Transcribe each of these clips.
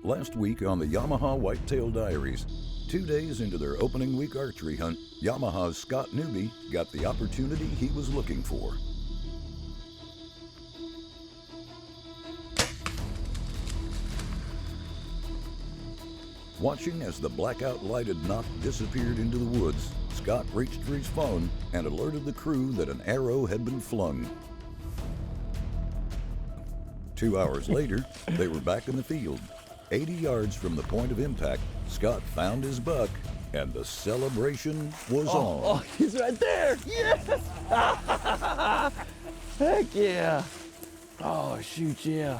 Last week on the Yamaha Whitetail Diaries, 2 days into their opening week archery hunt, Yamaha's Scott Newby got the opportunity he was looking for. Watching as the blackout lighted knock disappeared into the woods, Scott reached for his phone and alerted the crew that an arrow had been flung. 2 hours later, they were back in the field. 80 yards from the point of impact, Scott found his buck, and the celebration was on. Oh, he's right there! Yes! Heck yeah! Oh, shoot, yeah.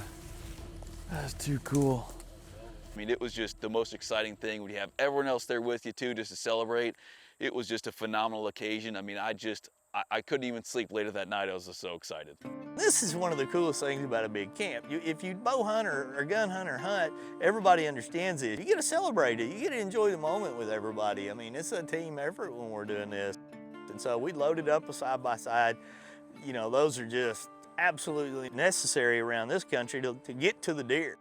That's too cool. I mean, it was just the most exciting thing when you have everyone else there with you too, just to celebrate. It was just a phenomenal occasion. I mean, I couldn't even sleep later that night. I was just so excited. This is one of the coolest things about a big camp. If you bow hunt or gun hunt or hunt, everybody understands it. You get to celebrate it. You get to enjoy the moment with everybody. I mean, it's a team effort when we're doing this. And so we loaded up a side by side. You know, those are just absolutely necessary around this country to get to the deer.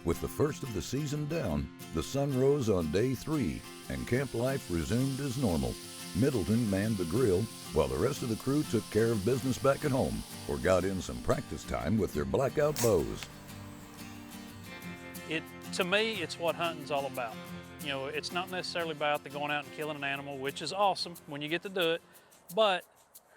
With the first of the season down, the sun rose on day 3 and camp life resumed as normal. Middleton manned the grill while the rest of the crew took care of business back at home or got in some practice time with their blackout bows. To me, it's what hunting's all about. You know, it's not necessarily about the going out and killing an animal, which is awesome when you get to do it, but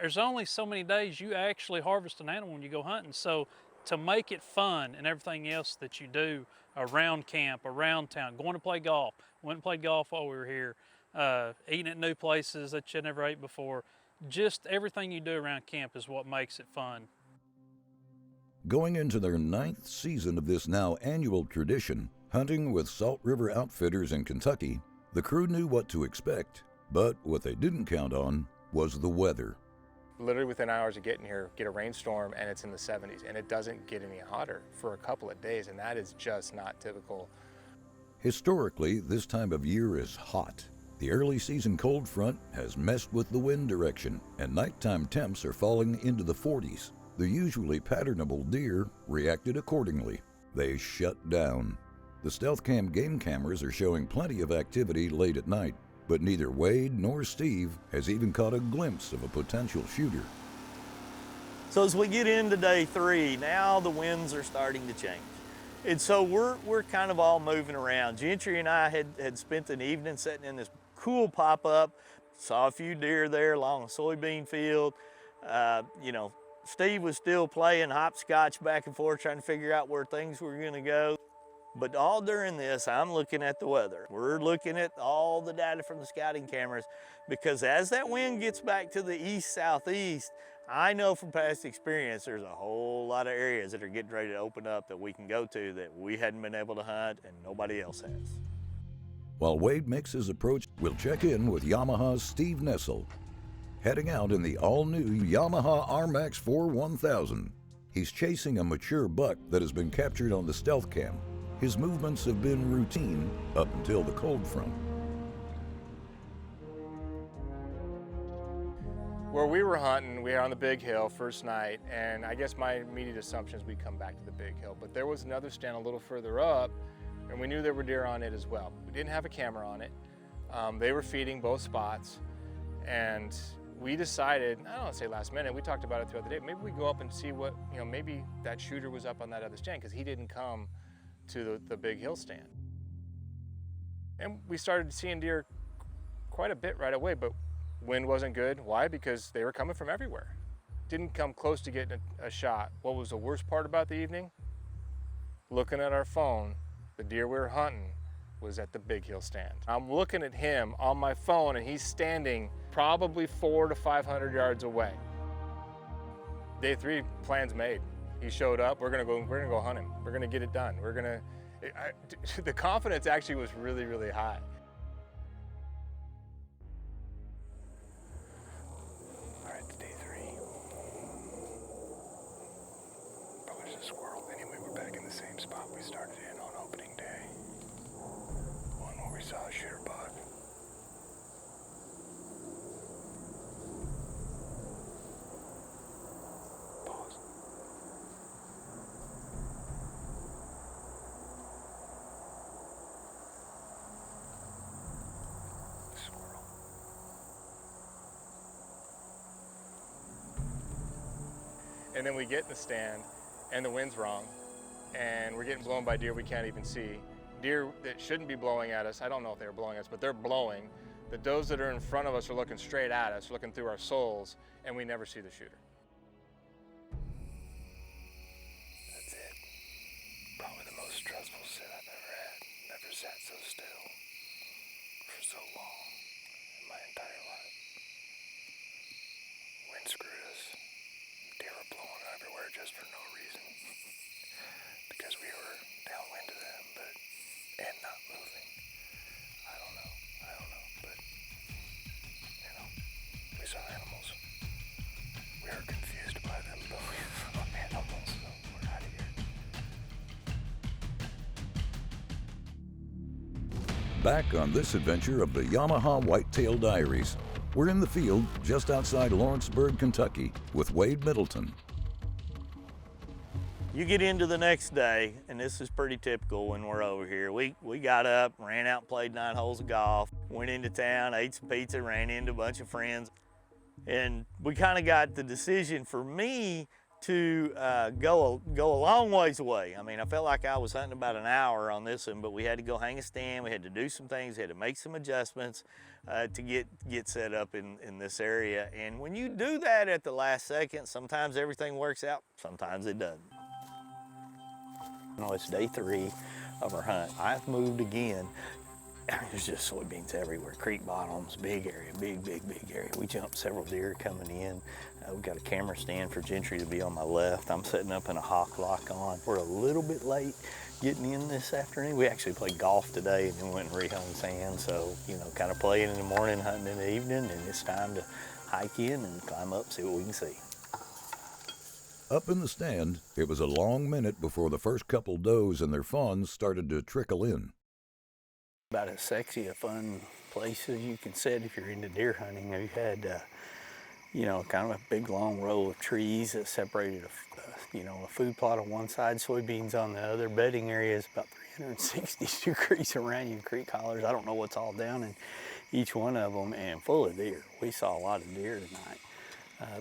there's only so many days you actually harvest an animal when you go hunting. So to make it fun and everything else that you do around camp, around town, going to play golf. Went and played golf while we were here, eating at new places that you never ate before. Just everything you do around camp is what makes it fun. Going into their 9th season of this now annual tradition, hunting with Salt River Outfitters in Kentucky, the crew knew what to expect, but what they didn't count on was the weather. Literally within hours of getting here, get a rainstorm and it's in the 70s, and it doesn't get any hotter for a couple of days, and that is just not typical. Historically, this time of year is hot. The early season cold front has messed with the wind direction, and nighttime temps are falling into the 40s. The usually patternable deer reacted accordingly. They shut down. The stealth cam game cameras are showing plenty of activity late at night, but neither Wade nor Steve has even caught a glimpse of a potential shooter. So as we get into day 3, now the winds are starting to change. And so we're kind of all moving around. Gentry and I had spent an evening sitting in this cool pop-up, saw a few deer there along a soybean field. You know, Steve was still playing hopscotch back and forth, trying to figure out where things were gonna go. But all during this, I'm looking at the weather. We're looking at all the data from the scouting cameras, because as that wind gets back to the east-southeast, I know from past experience there's a whole lot of areas that are getting ready to open up that we can go to that we hadn't been able to hunt and nobody else has. While Wade makes his approach, we'll check in with Yamaha's Steve Nessl. Heading out in the all-new Yamaha RMAX 4 1000, he's chasing a mature buck that has been captured on the stealth cam. His movements have been routine up until the cold front. Where we were hunting, we were on the big hill first night, and I guess my immediate assumption is we'd come back to the big hill, but there was another stand a little further up, and we knew there were deer on it as well. We didn't have a camera on it. They were feeding both spots, and we decided, I don't want to say last minute, we talked about it throughout the day, maybe we go up and see what, you know, maybe that shooter was up on that other stand, because he didn't come to the big hill stand. And we started seeing deer quite a bit right away, but wind wasn't good. Why? Because they were coming from everywhere. Didn't come close to getting a shot. What was the worst part about the evening? Looking at our phone, the deer we were hunting was at the big hill stand. I'm looking at him on my phone, and he's standing probably 400 to 500 yards away. Day 3, plans made. He showed up. We're gonna go hunt him. We're gonna get it done. The confidence actually was really, really high. All right, it's day 3. Probably just a squirrel. Anyway, we're back in the same spot we started in on opening day. One where we saw a shooter buck. And then we get in the stand and the wind's wrong and we're getting blown by deer we can't even see. Deer that shouldn't be blowing at us, I don't know if they're blowing us, but they're blowing. The does that are in front of us are looking straight at us, looking through our soles, and we never see the shooter. That's it. Probably the most stressful sit I've ever had. Never sat so still for so long in my entire life. Wind screwed us. Deer were blowing everywhere just for no reason. Because we were downwind of them, and not moving. I don't know, but, we saw animals. We were confused by them, but we saw animals, so we're out of here. Back on this adventure of the Yamaha Whitetail Diaries, we're in the field just outside Lawrenceburg, Kentucky, with Wade Middleton. You get into the next day, and this is pretty typical when we're over here. We got up, ran out and played 9 holes of golf, went into town, ate some pizza, ran into a bunch of friends. And we kind of got the decision for me to go a long ways away. I mean, I felt like I was hunting about an hour on this one, but we had to go hang a stand, we had to do some things, we had to make some adjustments to get set up in this area. And when you do that at the last second, sometimes everything works out, sometimes it doesn't. It's day 3 of our hunt. I've moved again. There's just soybeans everywhere, creek bottoms, big area, big area. We jumped several deer coming in. We've got a camera stand for Gentry to be on my left. I'm setting up in a hawk lock on. We're a little bit late getting in this afternoon. We actually played golf today and then went and rehung sand. So, kind of playing in the morning, hunting in the evening, and it's time to hike in and climb up, see what we can see. Up in the stand, it was a long minute before the first couple does and their fawns started to trickle in. About as sexy a fun place as you can set if you're into deer hunting. We had, kind of a big long row of trees that separated a food plot on one side, soybeans on the other. Bedding area is about 360 degrees around you, creek hollers. I don't know what's all down in each one of them, and full of deer. We saw a lot of deer tonight.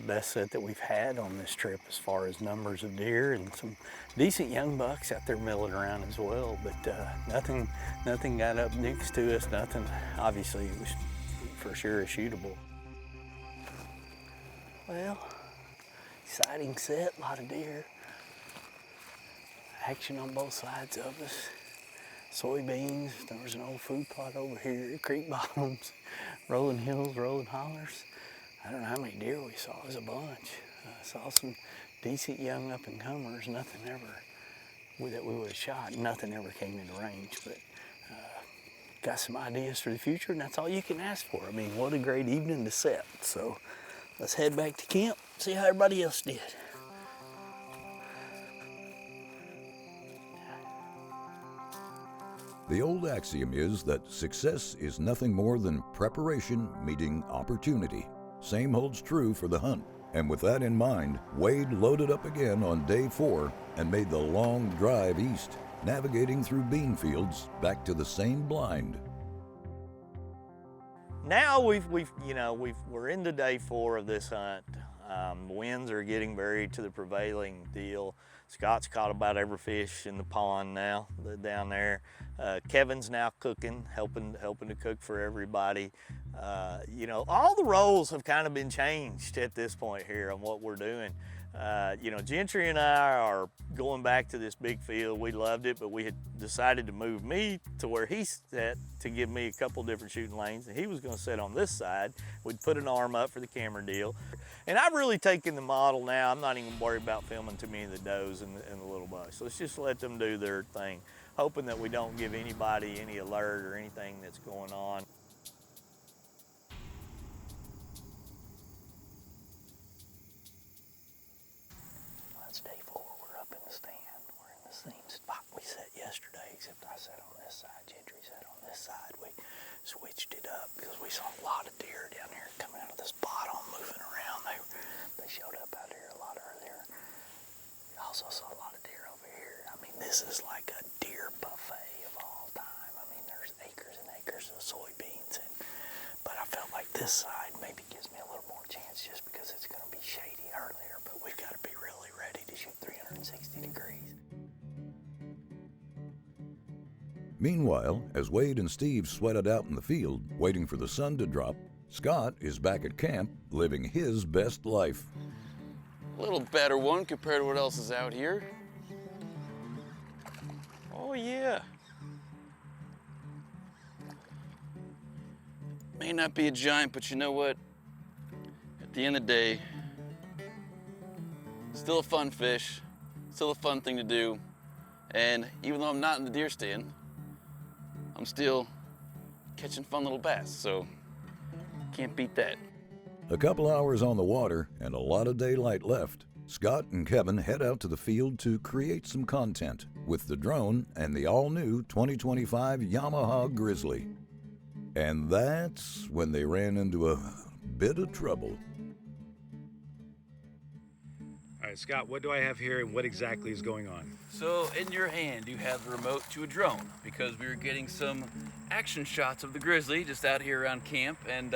Best set that we've had on this trip as far as numbers of deer, and some decent young bucks out there milling around as well, but nothing got up next to us, nothing. Obviously it was for sure shootable. Well, exciting set, a lot of deer. Action on both sides of us. Soybeans, there was an old food plot over here, creek bottoms, rolling hills, rolling hollers. I don't know how many deer we saw, it was a bunch. Saw some decent young up-and-comers, nothing ever that we would have shot, nothing ever came into range, but got some ideas for the future, and that's all you can ask for. I mean, what a great evening to set. So let's head back to camp, see how everybody else did. The old axiom is that success is nothing more than preparation meeting opportunity. Same holds true for the hunt. And with that in mind, Wade loaded up again on day 4 and made the long drive east, navigating through bean fields back to the same blind. Now we're into day 4 of this hunt. Winds are getting very to the prevailing deal. Scott's caught about every fish in the pond now down there. Kevin's now cooking, helping to cook for everybody. All the roles have kind of been changed at this point here on what we're doing. Gentry and I are going back to this big field. We loved it, but we had decided to move me to where he sat to give me a couple different shooting lanes, and he was going to sit on this side. We'd put an arm up for the camera deal. And I've really taken the model now. I'm not even worried about filming too many of the does and the little bucks. So let's just let them do their thing, hoping that we don't give anybody any alert or anything that's going on. That's day 4. We're up in the stand. We're in the same spot we set yesterday, except I sat on this side, Gentry sat on this side. We switched it up because we saw a lot of deer down here coming out of this bottom, moving around. They showed up out here a lot earlier. We also saw a lot of deer over here. I mean, this is like a deer buffet of all time. I mean, there's acres and acres of soybeans, but I felt like this side maybe gives me a little more chance just because it's going to be shady earlier, but we've got to be really Meanwhile, as Wade and Steve sweated out in the field, waiting for the sun to drop, Scott is back at camp, living his best life. A little better one compared to what else is out here. Oh yeah. May not be a giant, but you know what? At the end of the day, still a fun fish, still a fun thing to do. And even though I'm not in the deer stand, I'm still catching fun little bass, so can't beat that. A couple hours on the water and a lot of daylight left, Scott and Kevin head out to the field to create some content with the drone and the all-new 2025 Yamaha Grizzly. And that's when they ran into a bit of trouble. All right, Scott, what do I have here and what exactly is going on? So in your hand, you have the remote to a drone because we were getting some action shots of the grizzly just out here around camp, and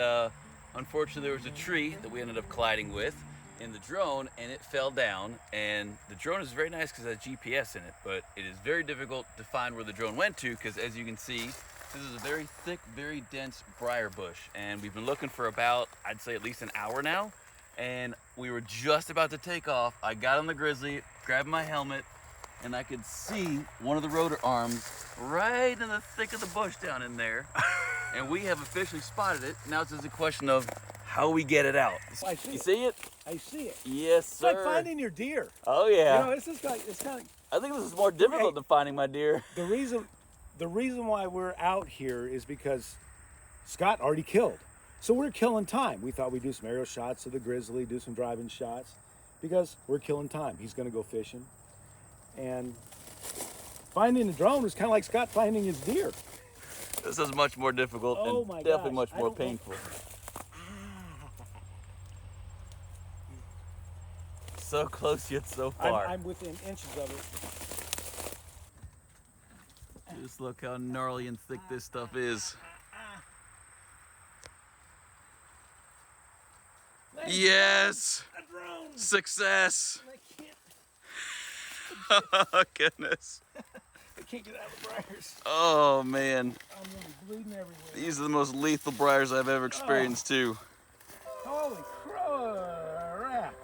unfortunately there was a tree that we ended up colliding with in the drone and it fell down. And the drone is very nice because it has GPS in it, but it is very difficult to find where the drone went to because, as you can see, this is a very thick, very dense briar bush, and we've been looking for about, I'd say, at least an hour now. And we were just about to take off. I got on the grizzly, grabbed my helmet, and I could see one of the rotor arms right in the thick of the bush down in there. And we have officially spotted it. Now it's just a question of how we get it out. I see You see it? I see it. Yes, It's sir. like finding your deer. Oh, yeah. You know, it's just like, it's kind of, I think this is more difficult than finding my deer. the reason why we're out here is because Scott already killed. So we're killing time. We thought we'd do some aerial shots of the grizzly, do some driving shots, because we're killing time. He's gonna go fishing. And finding the drone was kind of like Scott finding his deer. This is much more difficult and definitely much more painful. So close yet so far. I'm within inches of it. Just look how gnarly and thick this stuff is. Yes! Success! Oh, goodness. I can't get out of the briars. Oh, man. I'm gonna be bleeding everywhere. These are the most lethal briars I've ever experienced, too. Holy crap.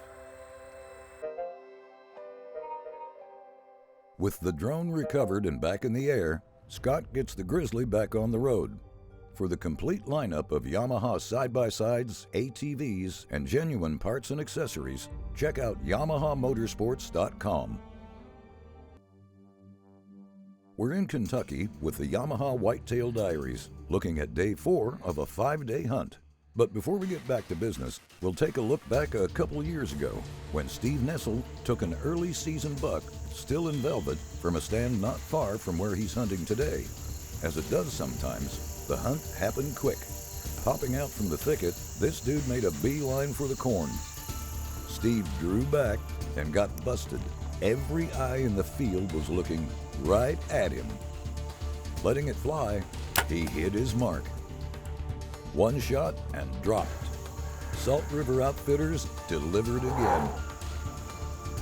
With the drone recovered and back in the air, Scott gets the grizzly back on the road. For the complete lineup of Yamaha side-by-sides, ATVs, and genuine parts and accessories, check out YamahaMotorsports.com. We're in Kentucky with the Yamaha Whitetail Diaries, looking at day 4 of a 5-day hunt. But before we get back to business, we'll take a look back a couple years ago when Steve Nessl took an early season buck, still in velvet, from a stand not far from where he's hunting today. As it does sometimes, the hunt happened quick. Popping out from the thicket, this dude made a beeline for the corn. Steve drew back and got busted. Every eye in the field was looking right at him. Letting it fly, he hit his mark. One shot and dropped. Salt River Outfitters delivered again.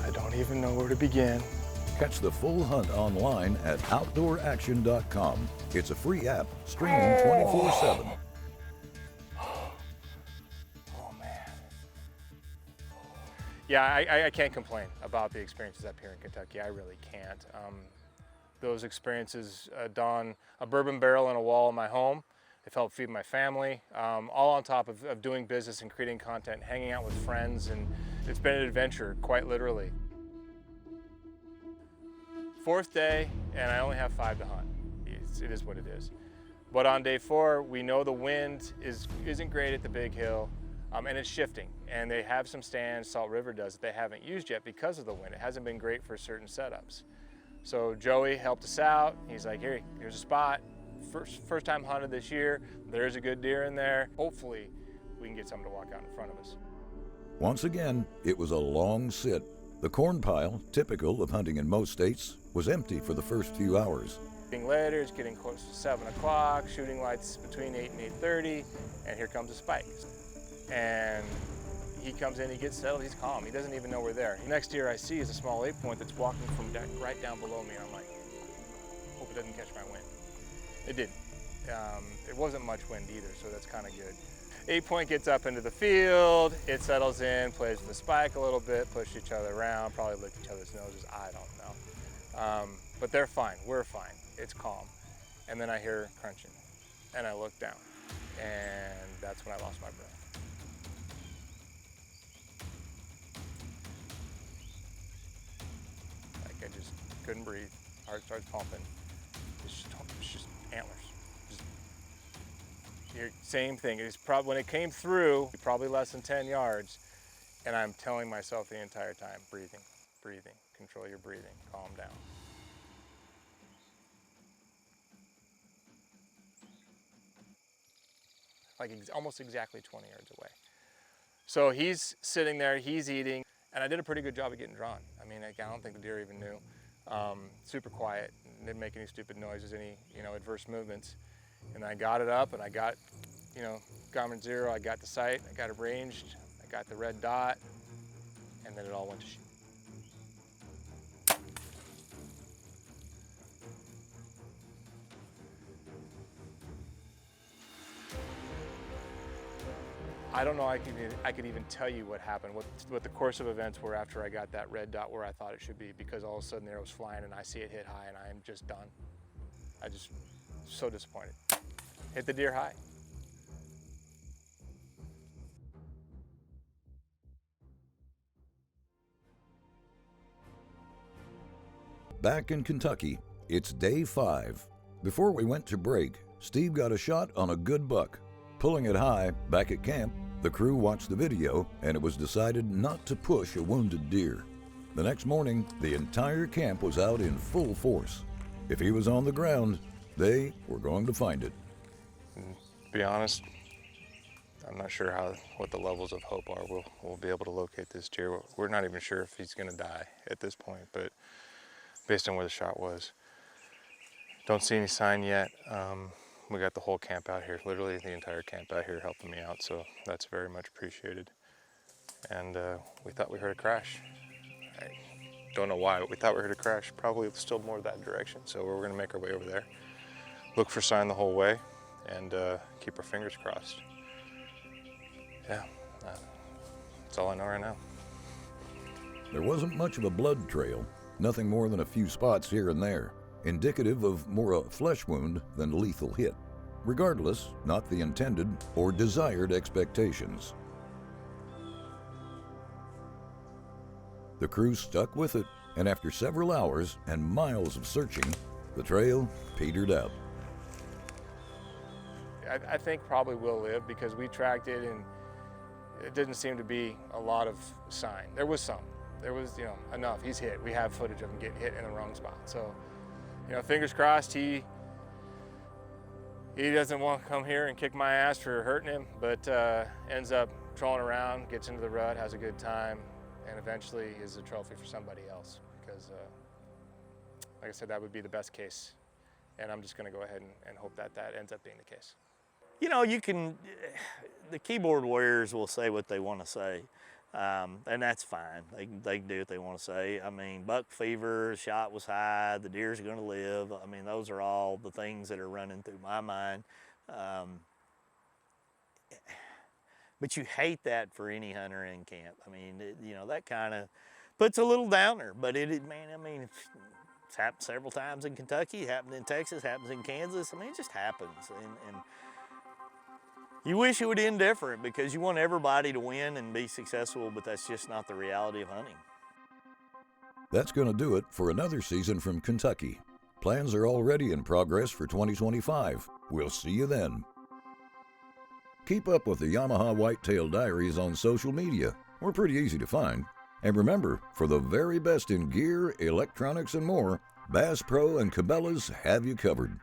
I don't even know where to begin. Catch the full hunt online at OutdoorAction.com. It's a free app, streaming 24/7. Oh, man. Yeah, I can't complain about the experiences up here in Kentucky. I really can't. Those experiences don a bourbon barrel in a wall in my home. They've helped feed my family, all on top of doing business and creating content, hanging out with friends, and it's been an adventure, quite literally. 4th day, and I only have 5 to hunt. It is what it is. But on day 4, we know the wind isn't great at the big hill, and it's shifting. And they have some stands, Salt River does, that they haven't used yet because of the wind. It hasn't been great for certain setups. So Joey helped us out. He's like, here's a spot. First time hunted this year. There's a good deer in there. Hopefully, we can get something to walk out in front of us. Once again, it was a long sit. The corn pile, typical of hunting in most states, was empty for the first few hours. Getting later, it's getting close to 7 o'clock, shooting lights between 8 and 8:30, and here comes a spike. And he comes in, he gets settled, he's calm. He doesn't even know we're there. The next deer I see is a small 8-point that's walking from right down below me. I'm like, hope it doesn't catch my wind. It didn't. It wasn't much wind either, so that's kind of good. 8-point gets up into the field, it settles in, plays with the spike a little bit, push each other around, probably lick each other's noses, I don't know. But they're fine, we're fine, it's calm. And then I hear crunching, and I look down, and that's when I lost my breath. Like I just couldn't breathe, heart starts pumping. It's just antlers. Same thing. It's probably, when it came through, probably less than 10 yards, and I'm telling myself the entire time, breathing, breathing, control your breathing, calm down. Like almost exactly 20 yards away. So he's sitting there, he's eating, and I did a pretty good job of getting drawn. I mean, I don't think the deer even knew. Super quiet, didn't make any stupid noises, any adverse movements. And I got it up, and I got, Garmin 0, I got the sight, I got it ranged, I got the red dot, and then it all went to shoot. I don't know I could even tell you what happened, what the course of events were after I got that red dot where I thought it should be, because all of a sudden the arrow's flying and I see it hit high and I am just done. So disappointed. Hit the deer high. Back in Kentucky, it's day 5. Before we went to break, Steve got a shot on a good buck. Pulling it high, back at camp, the crew watched the video, and it was decided not to push a wounded deer. The next morning, the entire camp was out in full force. If he was on the ground, they were going to find it. To be honest, I'm not sure what the levels of hope are. We'll be able to locate this deer. We're not even sure if he's going to die at this point, but based on where the shot was. Don't see any sign yet. We got the whole camp out here, literally the entire camp out here helping me out, so that's very much appreciated. And we thought we heard a crash. I don't know why, but we thought we heard a crash. Probably still more that direction, so we're gonna make our way over there. Look for sign the whole way, and keep our fingers crossed. Yeah, that's all I know right now. There wasn't much of a blood trail, nothing more than a few spots here and there, indicative of more a flesh wound than lethal hit. Regardless, not the intended or desired expectations. The crew stuck with it, and after several hours and miles of searching, the trail petered out. I think probably will live because we tracked it and it didn't seem to be a lot of sign. There was some. There was, enough. He's hit. We have footage of him getting hit in the wrong spot. So, fingers crossed he doesn't want to come here and kick my ass for hurting him, but ends up trolling around, gets into the rut, has a good time, and eventually is a trophy for somebody else because, like I said, that would be the best case. And I'm just going to go ahead and hope that ends up being the case. The keyboard warriors will say what they want to say, and that's fine. They can do what they want to say. I mean, buck fever, shot was high, the deer's going to live. I mean, those are all the things that are running through my mind. But you hate that for any hunter in camp. I mean, that kind of puts a little downer, but it's happened several times in Kentucky, it happened in Texas, happens in Kansas. I mean, it just happens. And you wish it would end different because you want everybody to win and be successful, but that's just not the reality of hunting. That's going to do it for another season from Kentucky. Plans are already in progress for 2025. We'll see you then. Keep up with the Yamaha Whitetail Diaries on social media. We're pretty easy to find. And remember, for the very best in gear, electronics, and more, Bass Pro and Cabela's have you covered.